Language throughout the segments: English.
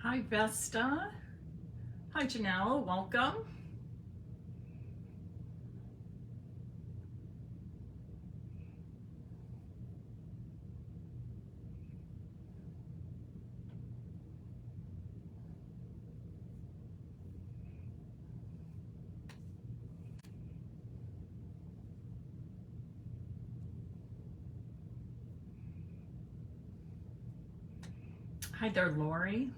Hi, Vesta. Hi, Janelle. Welcome. Hi there, Lori.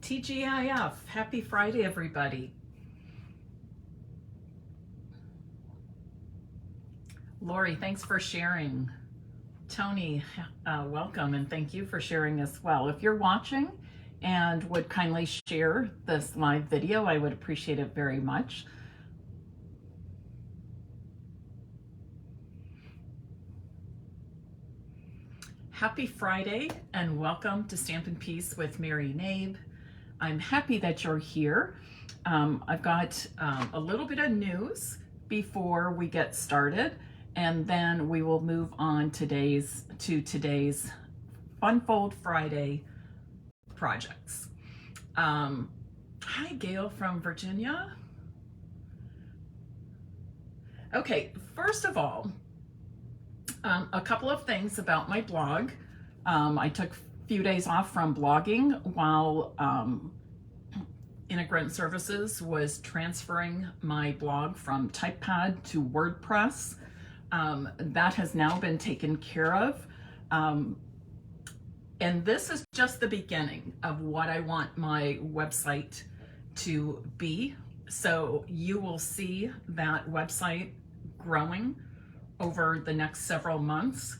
TGIF. Happy Friday, everybody. Lori, thanks for sharing. Tony, welcome, and thank you for sharing as well. If you're watching and would kindly share this live video, I would appreciate it very much. Happy Friday, and welcome to Stampin' Peace with Mary Nabe. I'm happy that you're here. I've got a little bit of news before we get started, and then we will move on to today's Funfold Friday projects. Hi, Gail from Virginia. Okay, first of all, a couple of things about my blog. I took a few days off from blogging while Integrant Services was transferring my blog from TypePad to WordPress. That has now been taken care of. And this is just the beginning of what I want my website to be. So you will see that website growing over the next several months.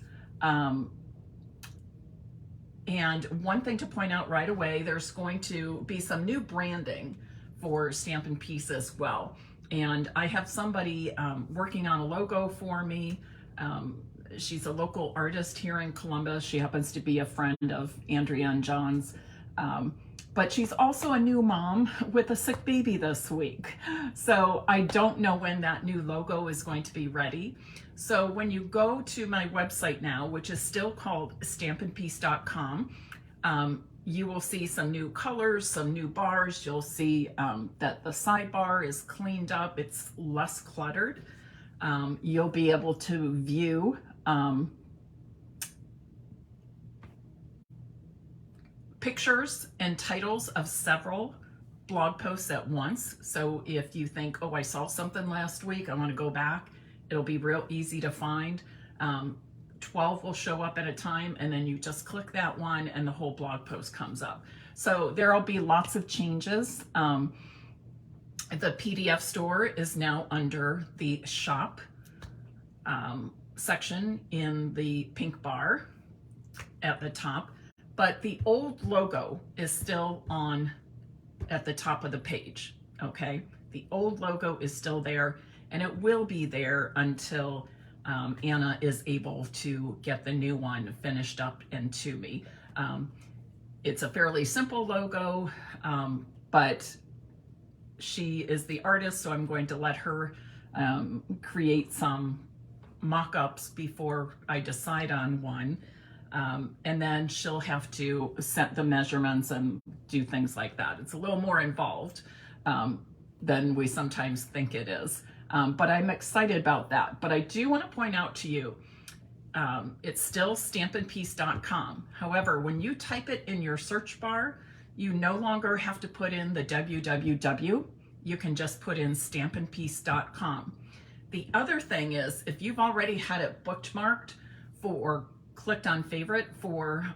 And one thing to point out right away, there's going to be some new branding for Stampin' Peace as well. And I have somebody working on a logo for me. She's a local artist here in Columbus. She happens to be a friend of Andrea and John's. But she's also a new mom with a sick baby this week. So I don't know when that new logo is going to be ready. So when you go to my website now, which is still called stampinpeace.com, you will see some new colors, some new bars. You'll see that the sidebar is cleaned up. It's less cluttered. You'll be able to view pictures and titles of several blog posts at once. So if you think, oh, I saw something last week, I want to go back, it'll be real easy to find. 12 will show up at a time, and then you just click that one and the whole blog post comes up. So there'll be lots of changes. The PDF store is now under the shop section in the pink bar at the top. But the old logo is still on at the top of the page, okay? The old logo is still there, and it will be there until Anna is able to get the new one finished up and to me. It's a fairly simple logo, but she is the artist, so I'm going to let her create some mock-ups before I decide on one. And then she'll have to set the measurements and do things like that. It's a little more involved than we sometimes think it is. But I'm excited about that. But I do want to point out to you, it's still stampinpeace.com. However, when you type it in your search bar, you no longer have to put in the www. You can just put in stampinpeace.com. The other thing is, if you've already had it bookmarked or clicked on favorite for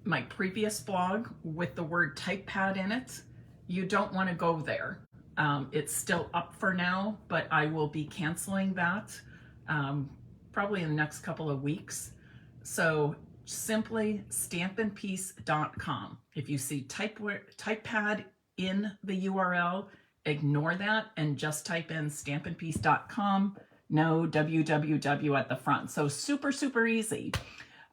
my previous blog with the word TypePad in it, you don't want to go there. It's still up for now, but I will be canceling that probably in the next couple of weeks. So simply stampinpeace.com. If you see TypePad in the URL, ignore that and just type in stampinpeace.com. No www at the front. So super, super easy.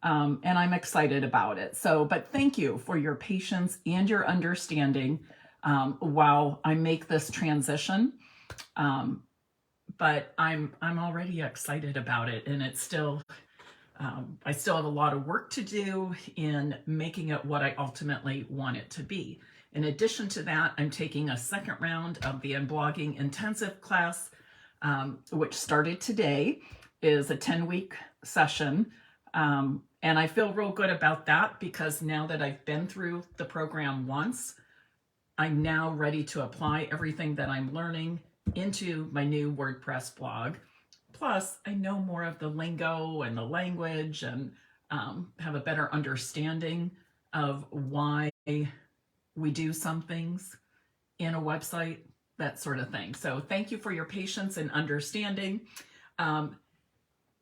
And I'm excited about it. So, but thank you for your patience and your understanding while I make this transition. But I'm already excited about it, and it's still I still have a lot of work to do in making it what I ultimately want it to be. In addition to that, I'm taking a second round of the Blogging Intensive class, which started today. Is a 10-week session. And I feel real good about that because now that I've been through the program once, I'm now ready to apply everything that I'm learning into my new WordPress blog. Plus, I know more of the lingo and the language and have a better understanding of why we do some things in a website, that sort of thing. So thank you for your patience and understanding.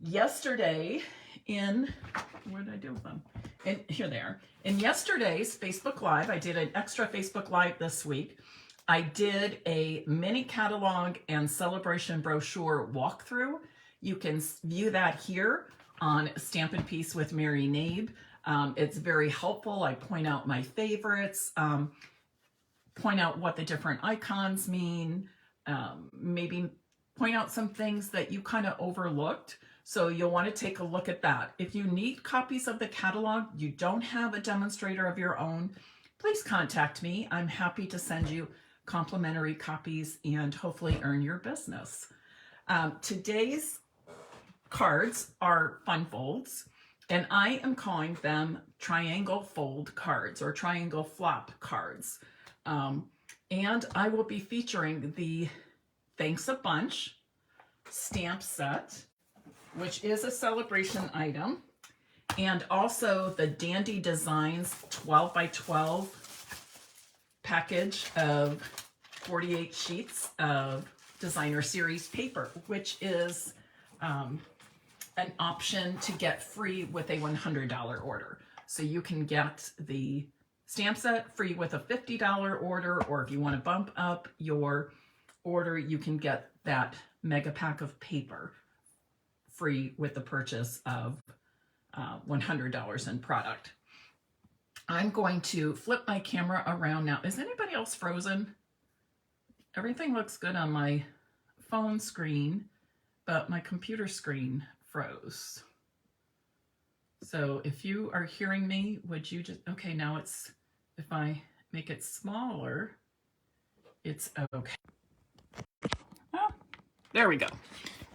Yesterday where did I do them? Here they are. In yesterday's Facebook Live, I did an extra Facebook Live this week. I did a mini catalog and celebration brochure walkthrough. You can view that here on Stampin' Piece with Mary Nabe. It's very helpful. I point out my favorites, point out what the different icons mean, maybe point out some things that you kind of overlooked. So you'll want to take a look at that. If you need copies of the catalog, you don't have a demonstrator of your own, please contact me. I'm happy to send you complimentary copies and hopefully earn your business. Today's cards are fun folds, and I am calling them triangle fold cards or triangle flop cards. And I will be featuring the Thanks a Bunch stamp set, which is a celebration item, and also the Dandy Designs 12 by 12 package of 48 sheets of designer series paper, which is an option to get free with a $100 order. So you can get the stamp set free with a $50 order, or if you want to bump up your order, you can get that mega pack of paper free with the purchase of $100 in product. I'm going to flip my camera around now. Is anybody else frozen? Everything looks good on my phone screen, but my computer screen froze. So if you are hearing me, would you just, okay, now it's, if I make it smaller, it's okay. Oh, there we go.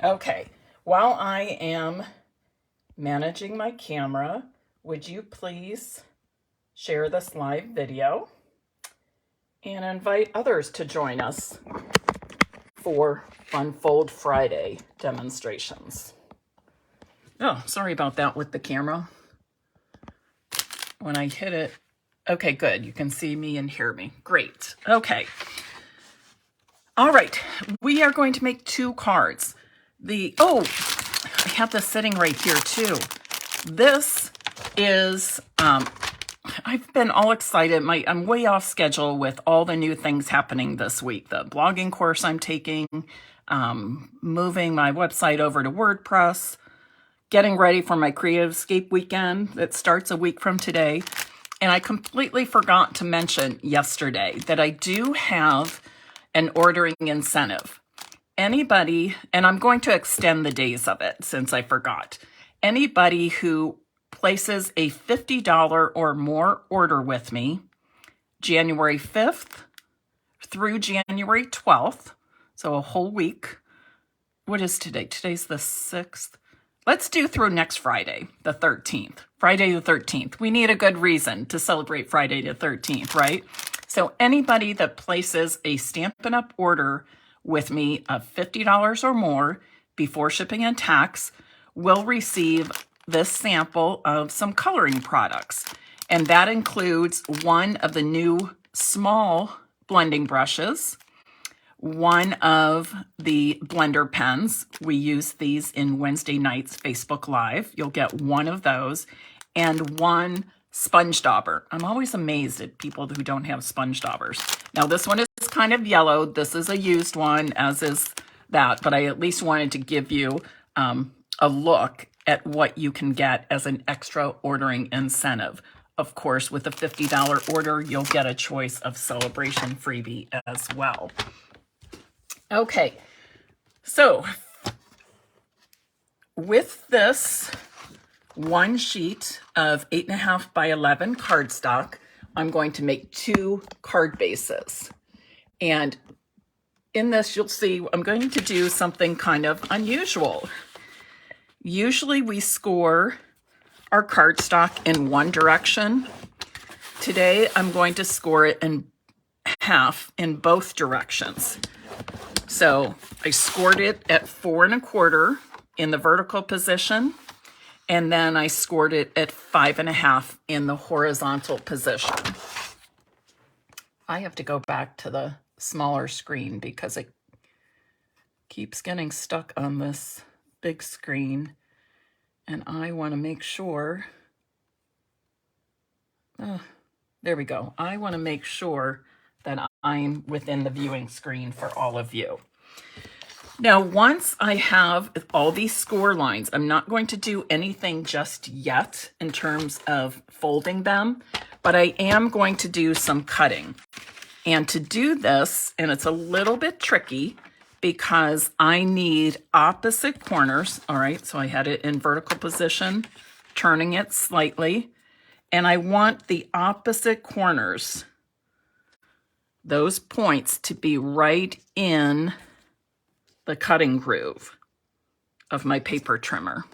Okay. While I am managing my camera, would you please share this live video and invite others to join us for Fun Fold Friday demonstrations. Oh, sorry about that with the camera. When I hit it, okay, good. You can see me and hear me. Great. Okay. All right. We are going to make 2 cards. I have this sitting right here too. This is, I've been all excited. I'm way off schedule with all the new things happening this week. The blogging course I'm taking, moving my website over to WordPress, getting ready for my Creative Escape weekend that starts a week from today. And I completely forgot to mention yesterday that I do have an ordering incentive. Anybody, and I'm going to extend the days of it since I forgot, anybody who places a $50 or more order with me January 5th through January 12th, so a whole week. What is today? Today's the 6th. Let's do through next Friday, the 13th. Friday the 13th. We need a good reason to celebrate Friday the 13th, right? So anybody that places a Stampin' Up! Order with me of $50 or more before shipping and tax will receive this sample of some coloring products. And that includes one of the new small blending brushes, one of the blender pens. We use these in Wednesday night's Facebook Live. You'll get one of those, and one sponge dauber. I'm always amazed at people who don't have sponge daubers. Now this one is kind of yellow. This is a used one, as is that, but I at least wanted to give you a look at what you can get as an extra ordering incentive. Of course, with a $50 order, you'll get a choice of celebration freebie as well. Okay, so with this one sheet of 8.5 by 11 cardstock. I'm going to make 2 card bases. And in this, you'll see I'm going to do something kind of unusual. Usually we score our cardstock in one direction. Today, I'm going to score it in half in both directions. So I scored it at 4 1/4 in the vertical position, and then I scored it at 5 1/2 in the horizontal position. I have to go back to the smaller screen because it keeps getting stuck on this big screen, and I want to make sure, there we go. I want to make sure that I'm within the viewing screen for all of you. Now, once I have all these score lines, I'm not going to do anything just yet in terms of folding them, but I am going to do some cutting. And to do this, and it's a little bit tricky because I need opposite corners. All right, so I had it in vertical position, turning it slightly, and I want the opposite corners, those points, to be right in the cutting groove of my paper trimmer.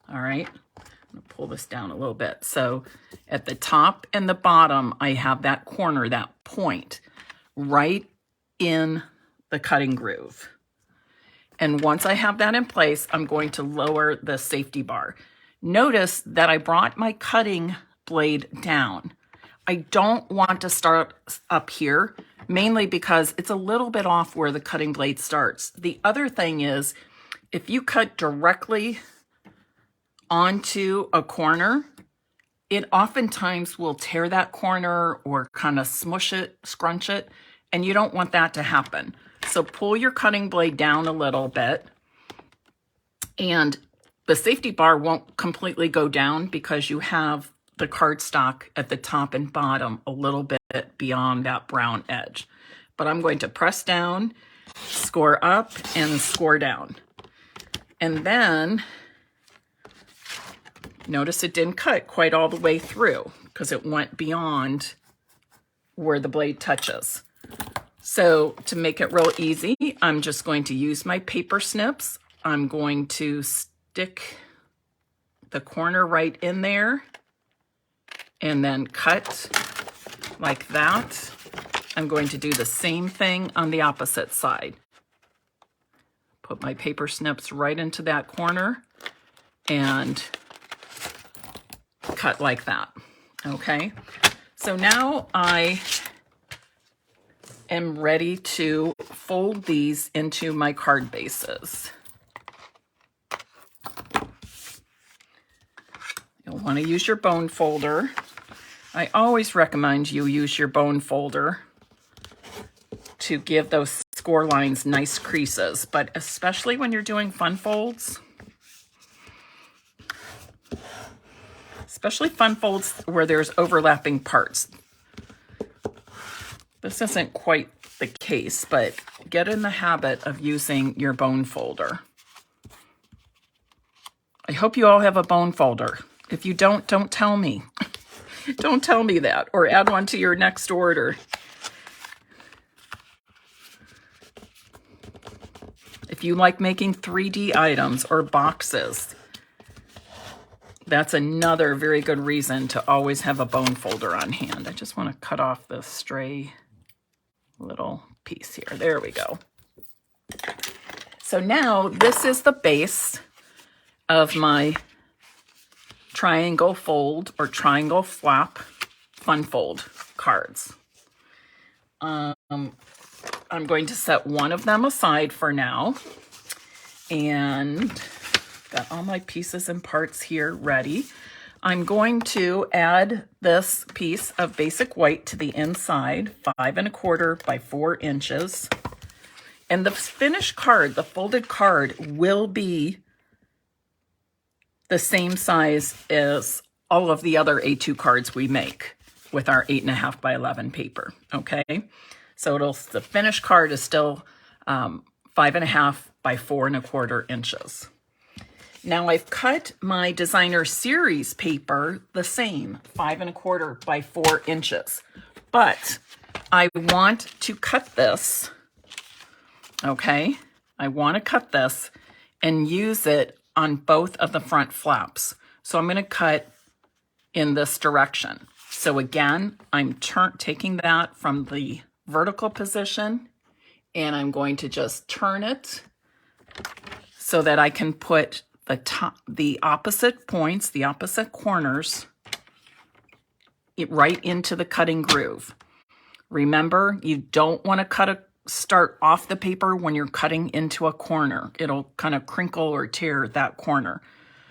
All right, I'm gonna pull this down a little bit. So at the top and the bottom, I have that corner, that point, right in the cutting groove. And once I have that in place, I'm going to lower the safety bar. Notice that I brought my cutting blade down. I don't want to start up here, mainly because it's a little bit off where the cutting blade starts. The other thing is, if you cut directly onto a corner, it oftentimes will tear that corner or kind of smush it, scrunch it, and you don't want that to happen. So pull your cutting blade down a little bit, and the safety bar won't completely go down because you have the cardstock at the top and bottom a little bit beyond that brown edge. But I'm going to press down, score up, and score down. And then notice it didn't cut quite all the way through because it went beyond where the blade touches. So to make it real easy, I'm just going to use my paper snips. I'm going to stick the corner right in there and then cut like that. I'm going to do the same thing on the opposite side. Put my paper snips right into that corner and cut like that. Okay, so now I am ready to fold these into my card bases. You'll want to use your bone folder. I always recommend you use your bone folder to give those score lines nice creases, but especially when you're doing fun folds, especially fun folds where there's overlapping parts. This isn't quite the case, but get in the habit of using your bone folder. I hope you all have a bone folder. If you don't tell me. Don't tell me that, or add one to your next order. If you like making 3D items or boxes, that's another very good reason to always have a bone folder on hand. I just want to cut off this stray little piece here. There we go. So now this is the base of my triangle fold or triangle flap fun fold cards. I'm going to set one of them aside for now, and got all my pieces and parts here ready. I'm going to add this piece of basic white to the inside, 5 1/4 by 4 inches. And the finished card, the folded card, will be the same size as all of the other A2 cards we make with our 8.5 by 11 paper, okay? So the finished card is still 5 1/2 by 4 1/4 inches. Now I've cut my designer series paper the same, 5 1/4 by 4 inches, but I want to cut this, okay? I want to cut this and use it on both of the front flaps. So I'm going to cut in this direction. So again, I'm taking that from the vertical position and I'm going to just turn it so that I can put the opposite points, the opposite corners, right into the cutting groove. Remember, you don't want to start off the paper when you're cutting into a corner. It'll kind of crinkle or tear that corner.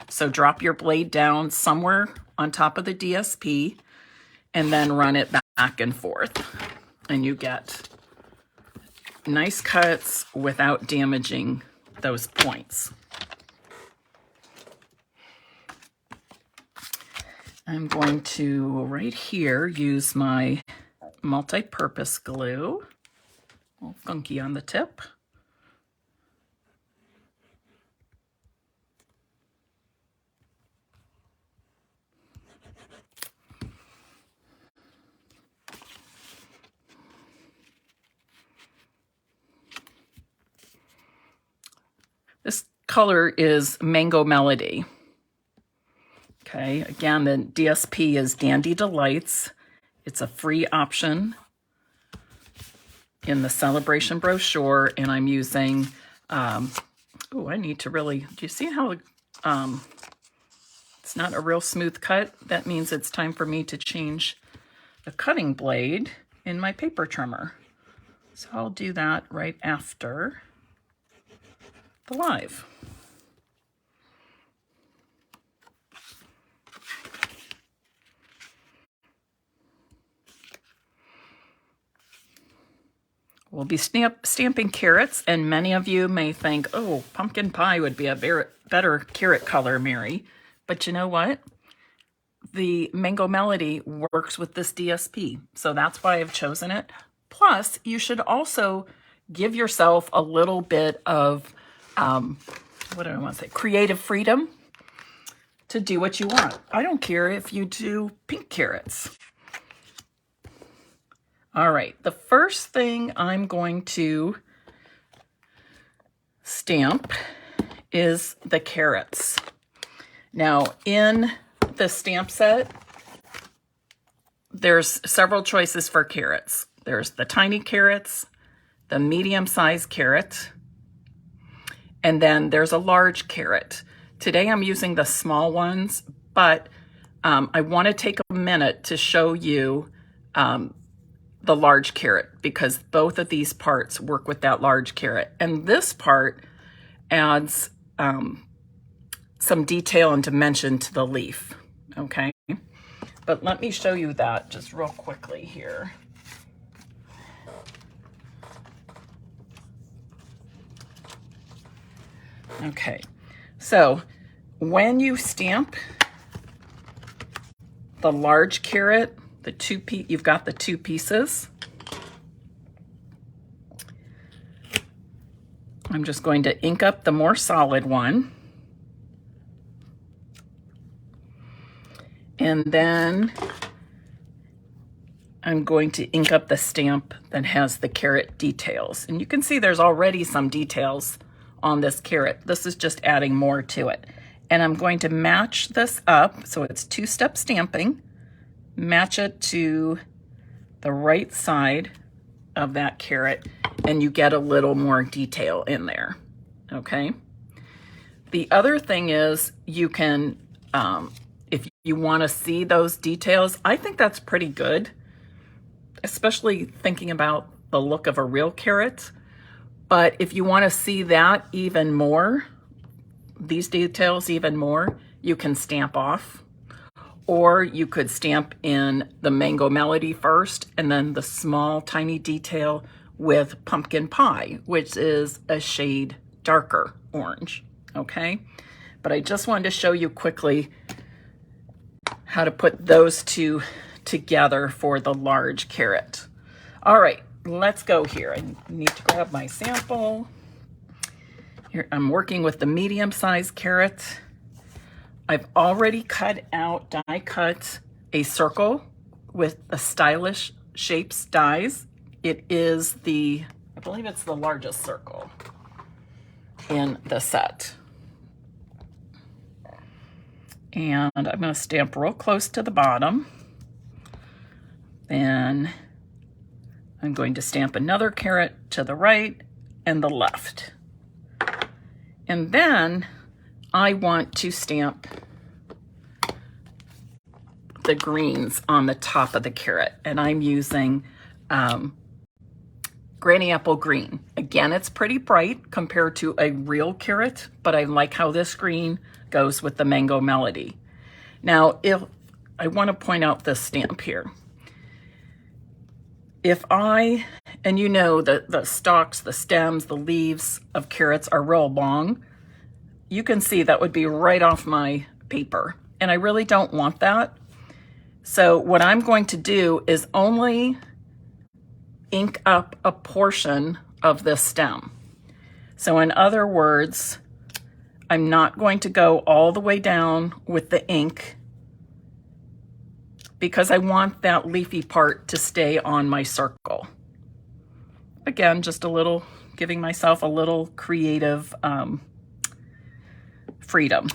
So drop your blade down somewhere on top of the DSP and then run it back and forth. And you get nice cuts without damaging those points. I'm going to, right here, use my multi-purpose glue. A little funky on the tip. This color is Mango Melody. Okay, again, the DSP is Dandy Delights. It's a free option in the sale-a-Bration brochure, and I'm using, I need to really, do you see how it's not a real smooth cut? That means it's time for me to change the cutting blade in my paper trimmer. So I'll do that right after the live. We'll be stamping carrots, and many of you may think, oh, pumpkin pie would be a better carrot color, Mary. But you know what? The Mango Melody works with this DSP, so that's why I've chosen it. Plus, you should also give yourself a little bit of, what do I want to say, creative freedom to do what you want. I don't care if you do pink carrots. All right, the first thing I'm going to stamp is the carrots. Now, in the stamp set, there's several choices for carrots. There's the tiny carrots, the medium-sized carrot, and then there's a large carrot. Today I'm using the small ones, but I want to take a minute to show you the large carrot, because both of these parts work with that large carrot. And this part adds some detail and dimension to the leaf, okay? But let me show you that just real quickly here. Okay, so when you stamp the large carrot, you've got the two pieces. I'm just going to ink up the more solid one. And then I'm going to ink up the stamp that has the carrot details. And you can see there's already some details on this carrot. This is just adding more to it. And I'm going to match this up, so it's two-step stamping. Match it to the right side of that carrot, and you get a little more detail in there, okay? The other thing is you can, if you want to see those details, I think that's pretty good, especially thinking about the look of a real carrot. But if you want to see that even more, these details even more, you can stamp off. Or you could stamp in the Mango Melody first, and then the small, tiny detail with Pumpkin Pie, which is a shade darker orange, okay? But I just wanted to show you quickly how to put those two together for the large carrot. All right, let's go here. I need to grab my sample. Here, I'm working with the medium-sized carrot. I've already die cut a circle with the Stylish Shapes dies. It is I believe it's the largest circle in the set. And I'm going to stamp real close to the bottom. Then I'm going to stamp another carrot to the right and the left. And then I want to stamp the greens on the top of the carrot. And I'm using Granny Apple Green. Again, it's pretty bright compared to a real carrot, but I like how this green goes with the Mango Melody. Now, if I want to point out this stamp here. And you know that the stalks, the stems, the leaves of carrots are real long, you can see that would be right off my paper. And I really don't want that. So what I'm going to do is only ink up a portion of this stem. So in other words, I'm not going to go all the way down with the ink because I want that leafy part to stay on my circle. Again, just giving myself a little creative freedom, a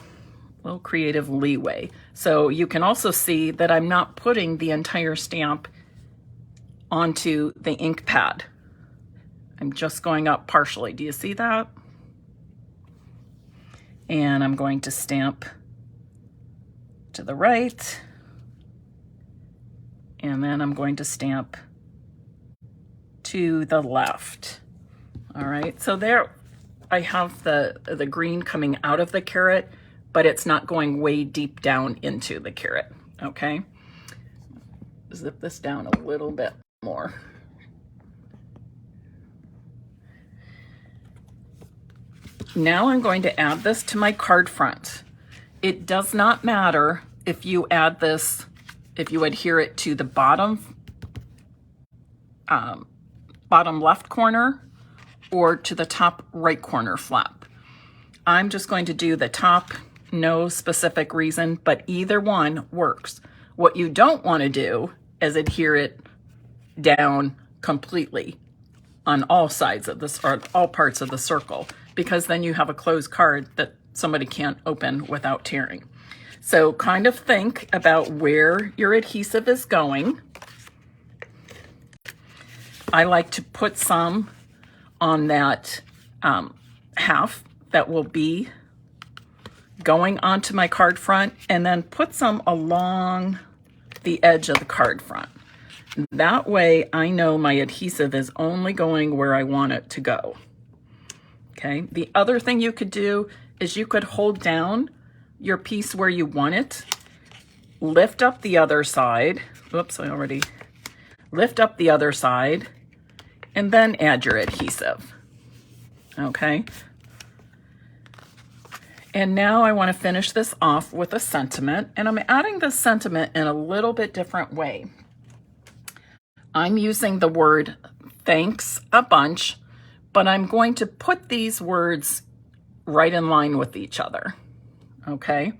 little creative leeway. So you can also see that I'm not putting the entire stamp onto the ink pad. I'm just going up partially. Do you see that? And I'm going to stamp to the right. And then I'm going to stamp to the left. All right, so there I have the green coming out of the carrot, but it's not going way deep down into the carrot, okay? Zip this down a little bit more. Now I'm going to add this to my card front. It does not matter if you add this, if you adhere it to the bottom left corner or to the top right corner flap. I'm just going to do the top, no specific reason, but either one works. What you don't want to do is adhere it down completely on all sides of this, or all parts of the circle, because then you have a closed card that somebody can't open without tearing. So kind of think about where your adhesive is going. I like to put some on that half that will be going onto my card front, and then put some along the edge of the card front. That way I know my adhesive is only going where I want it to go. Okay, the other thing you could do is you could hold down your piece where you want it, lift up the other side. Oops, lift up the other side, and then add your adhesive. Okay. And now I want to finish this off with a sentiment, and I'm adding the sentiment in a little bit different way. I'm using the word thanks a bunch, but I'm going to put these words right in line with each other. Okay.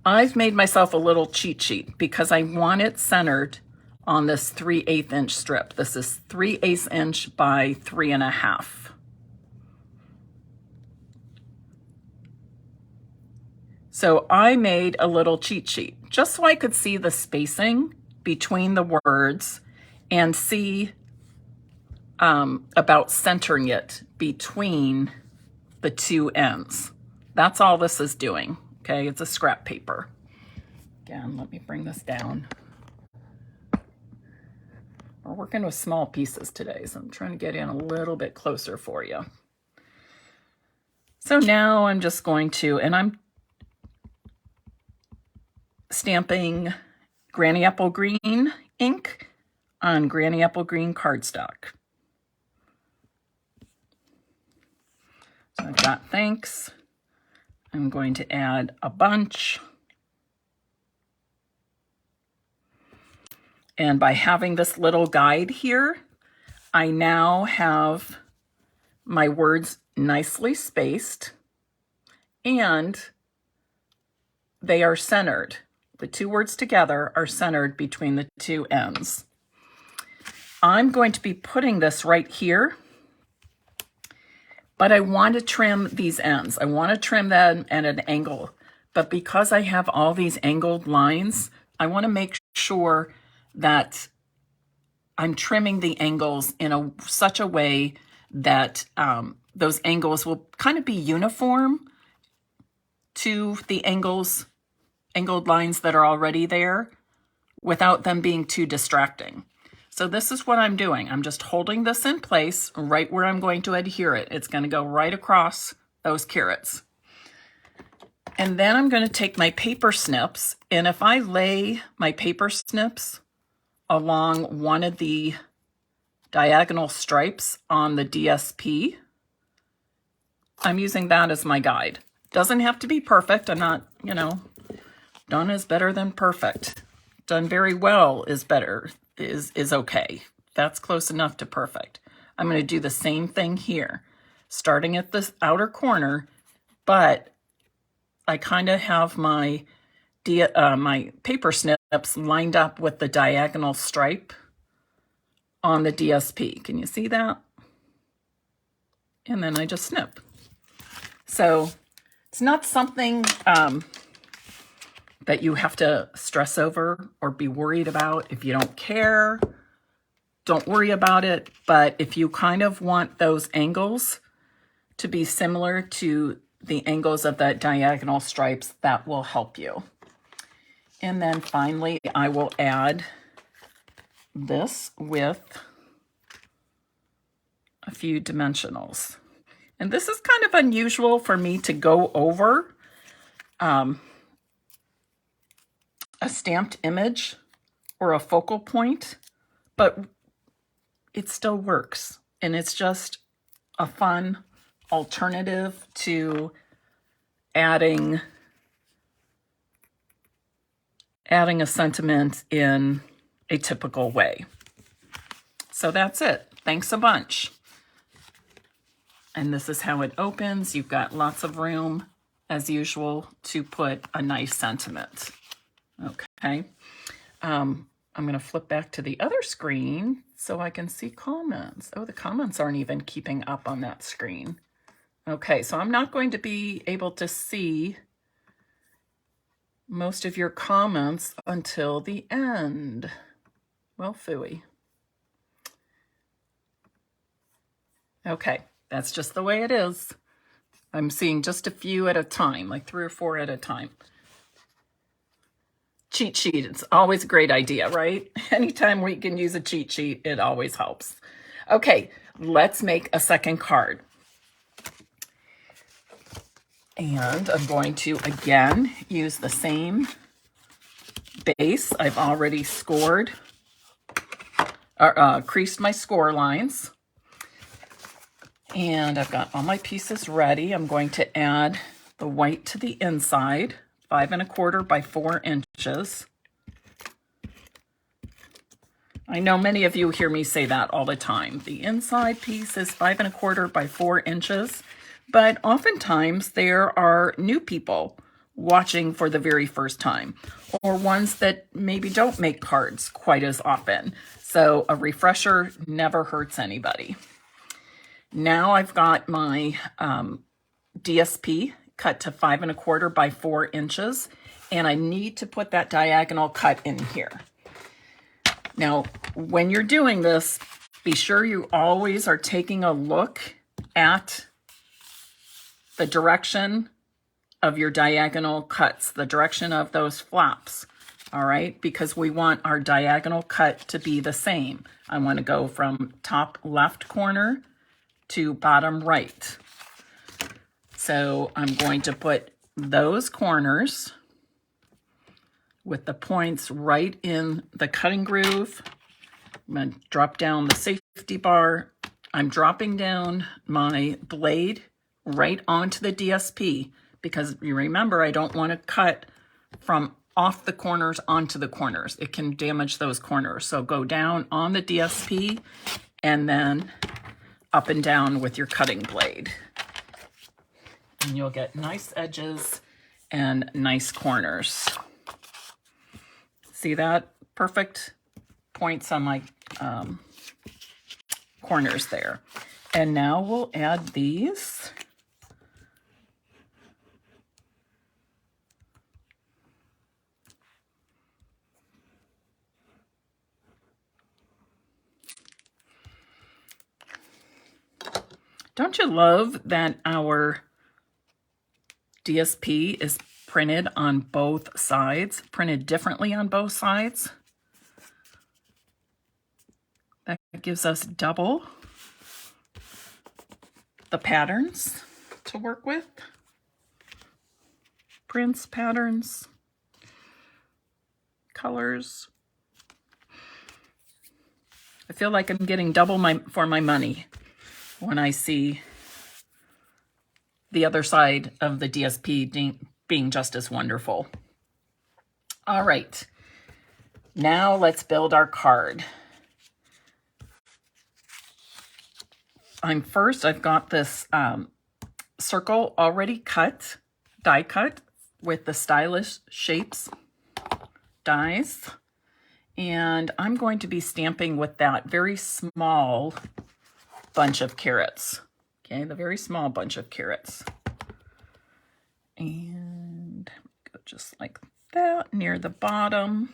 I've made myself a little cheat sheet because I want it centered on this 3/8 inch strip. This is 3/8 inch by 3.5. So I made a little cheat sheet just so I could see the spacing between the words and see about centering it between the two ends. That's all this is doing, okay? It's a scrap paper. Again, let me bring this down. We're working with small pieces today, so I'm trying to get in a little bit closer for you. So now I'm just going to, and I'm stamping Granny Apple Green ink on Granny Apple Green cardstock. So I've got thanks. I'm going to add a bunch. And by having this little guide here, I now have my words nicely spaced, and they are centered. The two words together are centered between the two ends. I'm going to be putting this right here, but I want to trim these ends. I want to trim them at an angle, but because I have all these angled lines, I want to make sure that I'm trimming the angles in such a way that those angles will kind of be uniform to the angled lines that are already there without them being too distracting. So this is what I'm doing. I'm just holding this in place right where I'm going to adhere it. It's going to go right across those carrots. And then I'm going to take my paper snips, and if I lay my paper snips along one of the diagonal stripes on the DSP, I'm using that as my guide. Doesn't have to be perfect. I'm not, done is better than perfect. Done very well is better, is okay. That's close enough to perfect. I'm going to do the same thing here, starting at the outer corner, but I kind of have my paper snips lined up with the diagonal stripe on the DSP. Can you see that? And then I just snip. So it's not something that you have to stress over or be worried about. If you don't care, don't worry about it. But if you kind of want those angles to be similar to the angles of the diagonal stripes, that will help you. And then finally, I will add this with a few dimensionals. And this is kind of unusual for me to go over a stamped image or a focal point, but it still works. And it's just a fun alternative to adding a sentiment in a typical way. So that's it. Thanks a bunch. And this is how it opens. You've got lots of room, as usual, to put a nice sentiment. Okay. I'm going to flip back to the other screen so I can see comments. Oh, the comments aren't even keeping up on that screen. Okay, so I'm not going to be able to see most of your comments until the end. Well, phooey. Okay, that's just the way it is. I'm seeing just a few at a time, like 3 or 4 at a time. Cheat sheet, it's always a great idea, right? Anytime we can use a cheat sheet, it always helps. Okay, let's make a second card. And I'm going to, again, use the same base. I've already scored, creased my score lines. And I've got all my pieces ready. I'm going to add the white to the inside, 5 1/4 by 4 inches. I know many of you hear me say that all the time. The inside piece is 5 1/4 by 4 inches. But oftentimes there are new people watching for the very first time, or ones that maybe don't make cards quite as often. So a refresher never hurts anybody. Now I've got my DSP cut to 5 1/4 by 4 inches, and I need to put that diagonal cut in here. Now, when you're doing this, be sure you always are taking a look at the direction of your diagonal cuts, the direction of those flaps, all right? Because we want our diagonal cut to be the same. I want to go from top left corner to bottom right. So I'm going to put those corners with the points right in the cutting groove. I'm going to drop down the safety bar. I'm dropping down my blade right onto the DSP because you remember I don't want to cut from off the corners onto the corners. It can damage those corners. So go down on the DSP and then up and down with your cutting blade. And you'll get nice edges and nice corners. See that? Perfect points on my corners there. And now we'll add these. Don't you love that our DSP is printed on both sides, printed differently on both sides? That gives us double the patterns to work with. Prints, patterns, colors. I feel like I'm getting double for my money when I see the other side of the DSP being just as wonderful. All right, now let's build our card. I've got this circle already cut, die cut with the Stylish Shapes dies. And I'm going to be stamping with that very small bunch of carrots. Okay, the very small bunch of carrots. And go just like that near the bottom.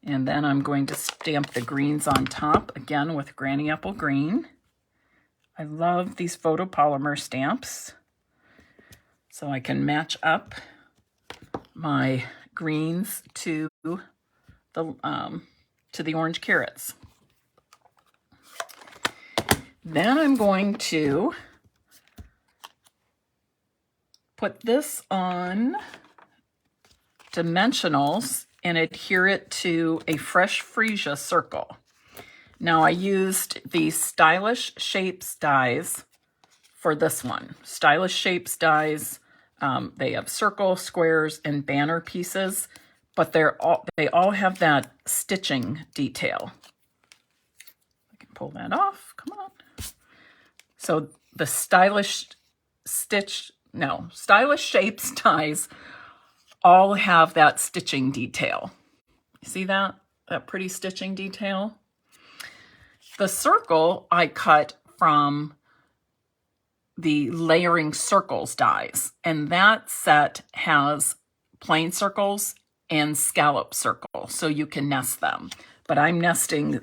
And then I'm going to stamp the greens on top, again with Granny Apple Green. I love these photopolymer stamps, so I can match up my greens to the orange carrots. Then I'm going to put this on dimensionals and adhere it to a fresh freesia circle. Now I used the Stylish Shapes dies for this one. Stylish Shapes dies, they have circle, squares, and banner pieces, but they all have that stitching detail. I can pull that off, come on. So the Stylish Shapes dies all have that stitching detail. You see that? That pretty stitching detail? The circle I cut from the Layering Circles dies, and that set has plain circles and scallop circles, so you can nest them. But I'm nesting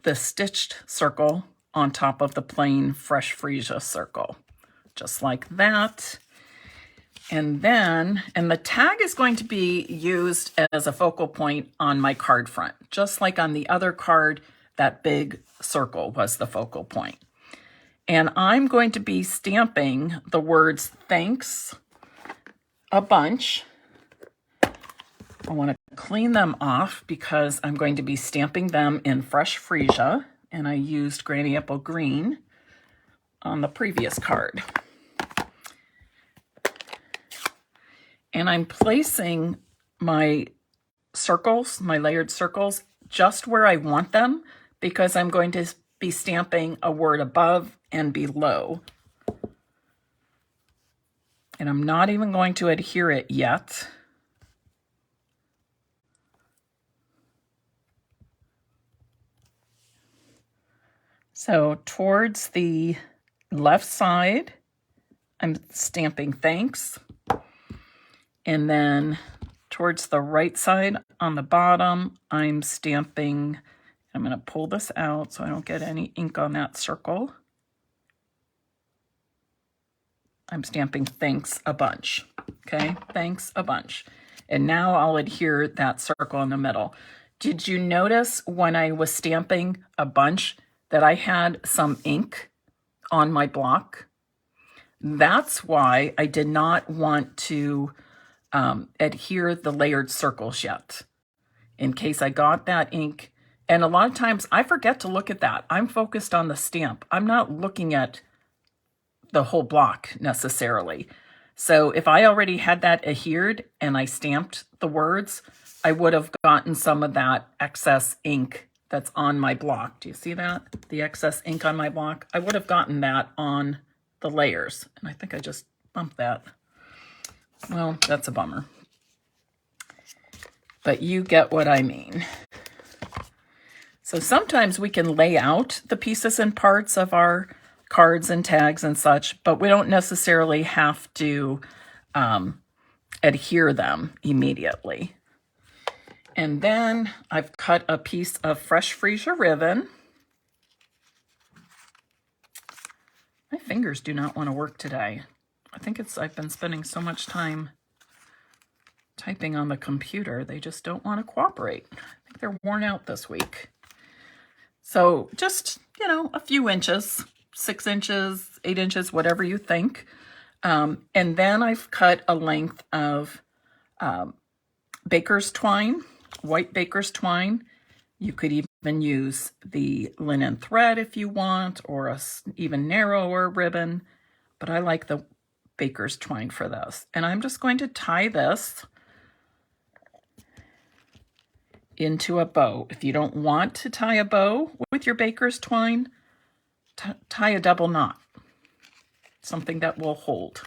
the stitched circle on top of the plain fresh freesia circle, just like that. And the tag is going to be used as a focal point on my card front, just like on the other card, that big circle was the focal point. And I'm going to be stamping the words thanks a bunch. I want to clean them off because I'm going to be stamping them in fresh freesia, and I used Granny Apple Green on the previous card. And I'm placing my circles, my layered circles, just where I want them because I'm going to be stamping a word above and below. And I'm not even going to adhere it yet. So towards the left side, I'm stamping thanks. And then towards the right side on the bottom, I'm stamping, I'm going to pull this out so I don't get any ink on that circle. I'm stamping thanks a bunch, okay? Thanks a bunch. And now I'll adhere that circle in the middle. Did you notice when I was stamping a bunch that I had some ink on my block? That's why I did not want to adhere the layered circles yet, in case I got that ink. And a lot of times I forget to look at that. I'm focused on the stamp. I'm not looking at the whole block necessarily. So if I already had that adhered and I stamped the words, I would have gotten some of that excess ink that's on my block. Do you see that? The excess ink on my block. I would have gotten that on the layers, and I think I just bumped that. Well, that's a bummer. But you get what I mean. So sometimes we can lay out the pieces and parts of our cards and tags and such, but we don't necessarily have to adhere them immediately. And then I've cut a piece of fresh freesia ribbon. My fingers do not want to work today. I think I've been spending so much time typing on the computer, they just don't want to cooperate. I think they're worn out this week. So just, you know, a few inches, 6 inches, 8 inches, whatever you think. And then I've cut a length of baker's twine, white baker's twine. You could even use the linen thread if you want, or a even narrower ribbon, but I like the baker's twine for this. And I'm just going to tie this into a bow. If you don't want to tie a bow with your baker's twine, tie a double knot, something that will hold,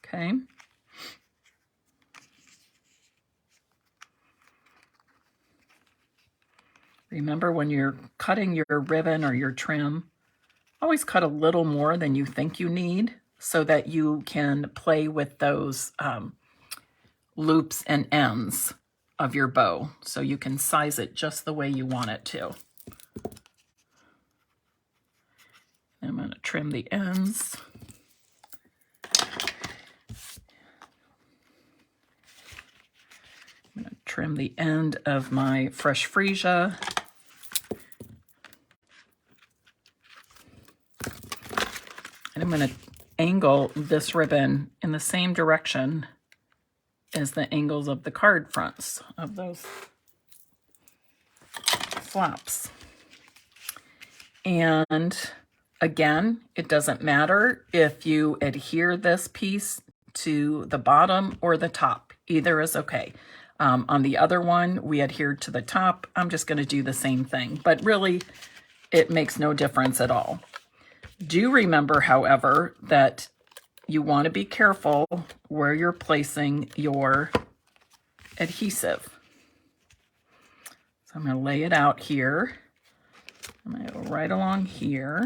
okay? Remember, when you're cutting your ribbon or your trim, always cut a little more than you think you need so that you can play with those loops and ends of your bow, so you can size it just the way you want it to. I'm going to trim the ends. I'm going to trim the end of my fresh freesia. And I'm going to angle this ribbon in the same direction as the angles of the card fronts of those flaps. And again, it doesn't matter if you adhere this piece to the bottom or the top. Either is okay. On the other one, we adhered to the top. I'm just going to do the same thing, but really it makes no difference at all. Do remember, however, that you want to be careful where you're placing your adhesive. So I'm going to lay it out here. I'm going to go right along here.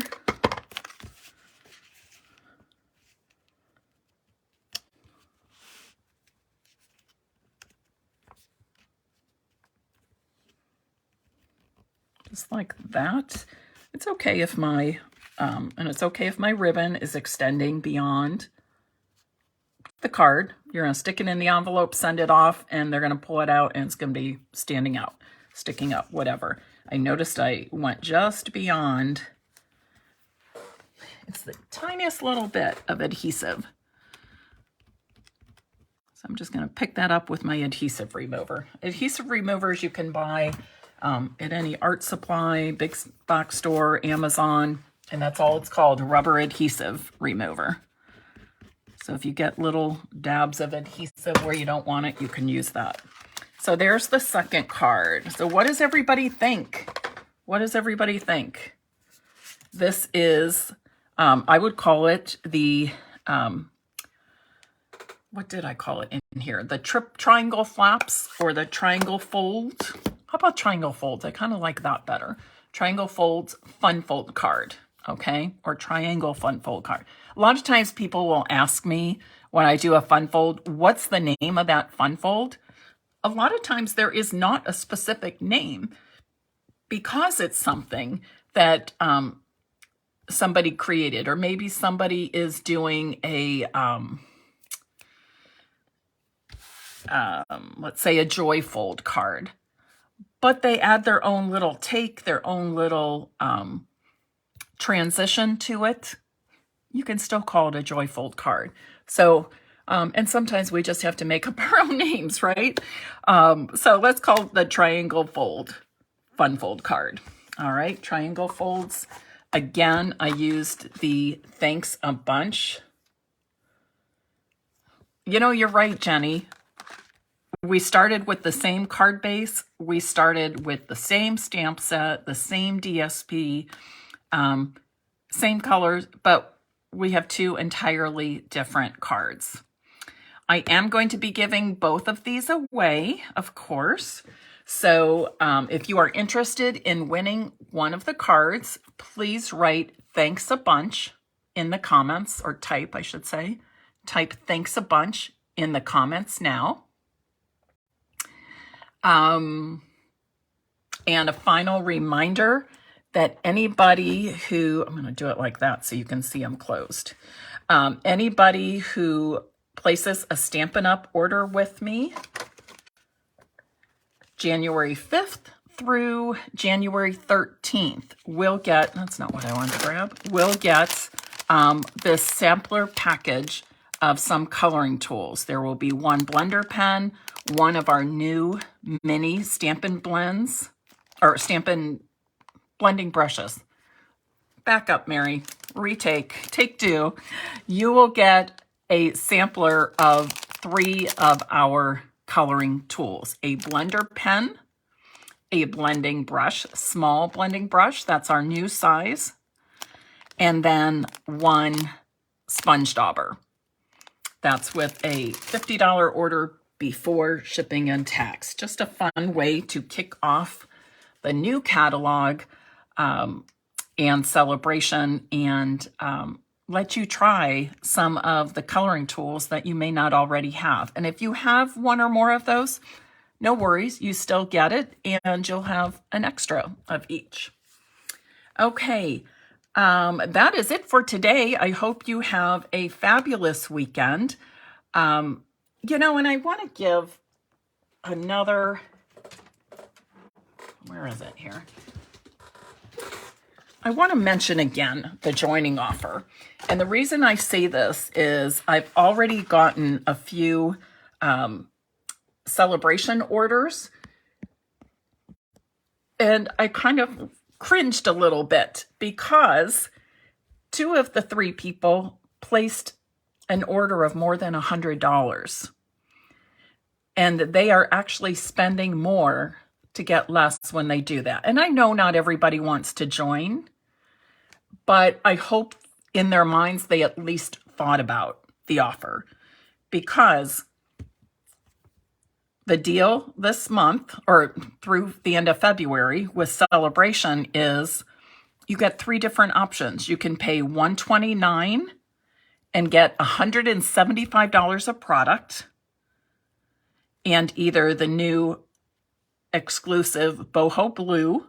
Just like that. It's okay if my ribbon is extending beyond the card. You're going to stick it in the envelope, send it off, and they're going to pull it out, and it's going to be standing out, sticking up, whatever. I noticed I went just beyond. It's the tiniest little bit of adhesive. So I'm just going to pick that up with my adhesive remover. Adhesive removers you can buy at any art supply, big box store, Amazon, and that's all it's called, rubber adhesive remover. So if you get little dabs of adhesive where you don't want it, you can use that. So there's the second card. So what does everybody think? What does everybody think? This is, I would call it the, what did I call it in here? The triangle flaps or the triangle folds. How about triangle folds? I kind of like that better. Triangle folds fun fold card, okay? Or triangle fun fold card. A lot of times people will ask me when I do a fun fold, what's the name of that fun fold? A lot of times there is not a specific name because it's something that somebody created, or maybe somebody is doing a, let's say a joy fold card, but they add their own little take, their own little transition to it. You can still call it a joy fold card. So, and sometimes we just have to make up our own names, right? So let's call it the triangle fold fun fold card. All right, triangle folds. Again, I used the Thanks a Bunch. You know, you're right, Jenny. we started with the same card base. We started with the same stamp set, the same DSP, same colors, but we have two entirely different cards. I am going to be giving both of these away, of course. So if you are interested in winning one of the cards, please write "thanks a bunch" in the comments, or type, I should say. Type "thanks a bunch" in the comments now. And a final reminder that anybody who, I'm going to do it like that so you can see I'm closed. Anybody who places a Stampin' Up! Order with me January 5th through January 13th will get, that's not what I wanted to grab, will get this sampler package of some coloring tools. There will be one blender pen, one of our new mini Stampin' blends, or Stampin' blending brushes. Back up, Mary. Retake. Take two. You will get a sampler of 3 of our coloring tools. A blender pen, a blending brush, small blending brush, that's our new size, and then one sponge dauber. That's with a $50 order before shipping and tax. Just a fun way to kick off the new catalog and celebration, and let you try some of the coloring tools that you may not already have. And if you have one or more of those, no worries, you still get it, and you'll have an extra of each. Okay, that is it for today. I hope you have a fabulous weekend. You know, and I want to give another, where is it here? I want to mention again the joining offer. And the reason I say this is I've already gotten a few celebration orders, and I kind of cringed a little bit because 2 of the 3 people placed an order of more than $100. And they are actually spending more to get less when they do that. And I know not everybody wants to join, but I hope in their minds they at least thought about the offer, because the deal this month, or through the end of February with Celebration, is you get 3 different options. You can pay $129 and get $175 of product, and either the new exclusive Boho Blue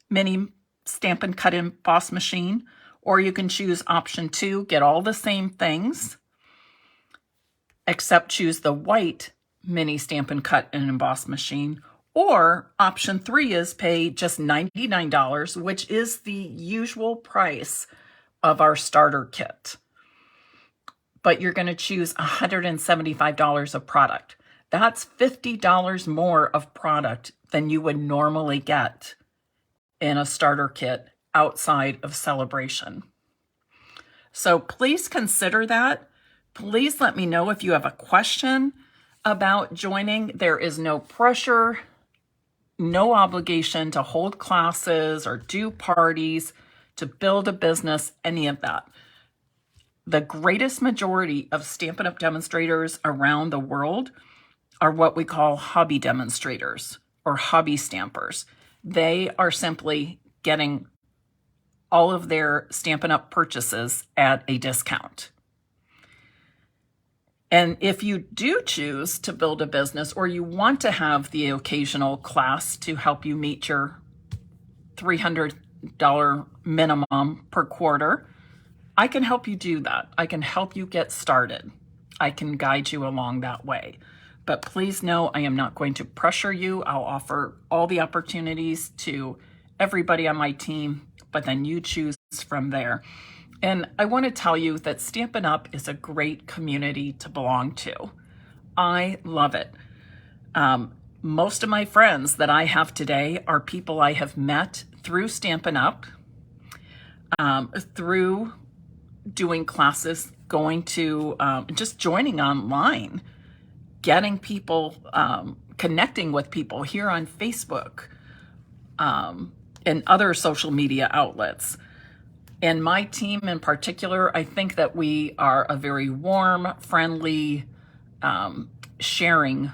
mini Stampin' Cut Emboss machine, or you can choose option 2, get all the same things, except choose the white mini Stampin' Cut and Emboss machine, or option 3 is pay just $99, which is the usual price of our starter kit. But you're going to choose $175 of product. That's $50 more of product than you would normally get in a starter kit outside of Celebration. So please consider that. Please let me know if you have a question about joining. There is no pressure, no obligation to hold classes or do parties, to build a business, any of that. The greatest majority of Stampin' Up! Demonstrators around the world are what we call hobby demonstrators or hobby stampers. They are simply getting all of their Stampin' Up! Purchases at a discount. And if you do choose to build a business, or you want to have the occasional class to help you meet your $300 minimum per quarter, I can help you do that. I can help you get started. I can guide you along that way. But please know I am not going to pressure you. I'll offer all the opportunities to everybody on my team, but then you choose from there. And I want to tell you that Stampin' Up! Is a great community to belong to. I love it. Most of my friends that I have today are people I have met through Stampin' Up!, through doing classes, going to just joining online. getting people, connecting with people here on Facebook, and other social media outlets. And my team in particular, I think that we are a very warm, friendly, sharing,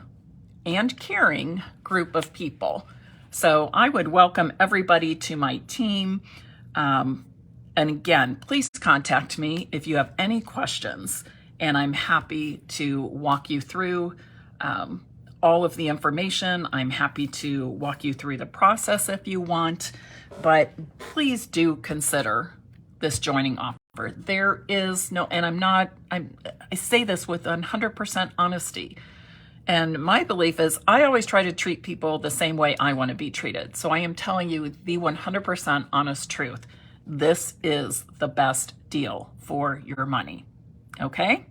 and caring group of people. So I would welcome everybody to my team. And again, please contact me if you have any questions, and I'm happy to walk you through all of the information. I'm happy to walk you through the process if you want, but please do consider this joining offer. There is no, and I say this with 100% honesty. And my belief is I always try to treat people the same way I want to be treated. So I am telling you the 100% honest truth. This is the best deal for your money. Okay?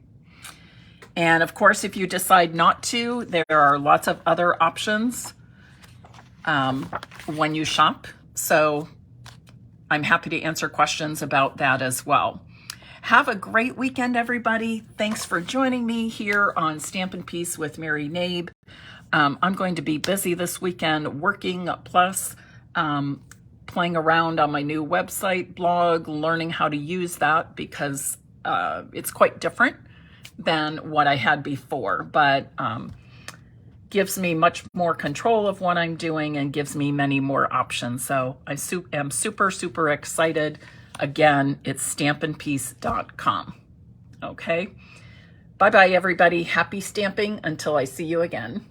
And of course, if you decide not to, there are lots of other options when you shop. So I'm happy to answer questions about that as well. Have a great weekend, everybody. Thanks for joining me here on Stampin' Peace with Mary Nabe. I'm going to be busy this weekend working, plus playing around on my new website, blog, learning how to use that because it's quite different than what I had before, but gives me much more control of what I'm doing and gives me many more options. So I am super, super excited. Again, it's stampinpeace.com. Okay. Bye-bye, everybody. Happy stamping until I see you again.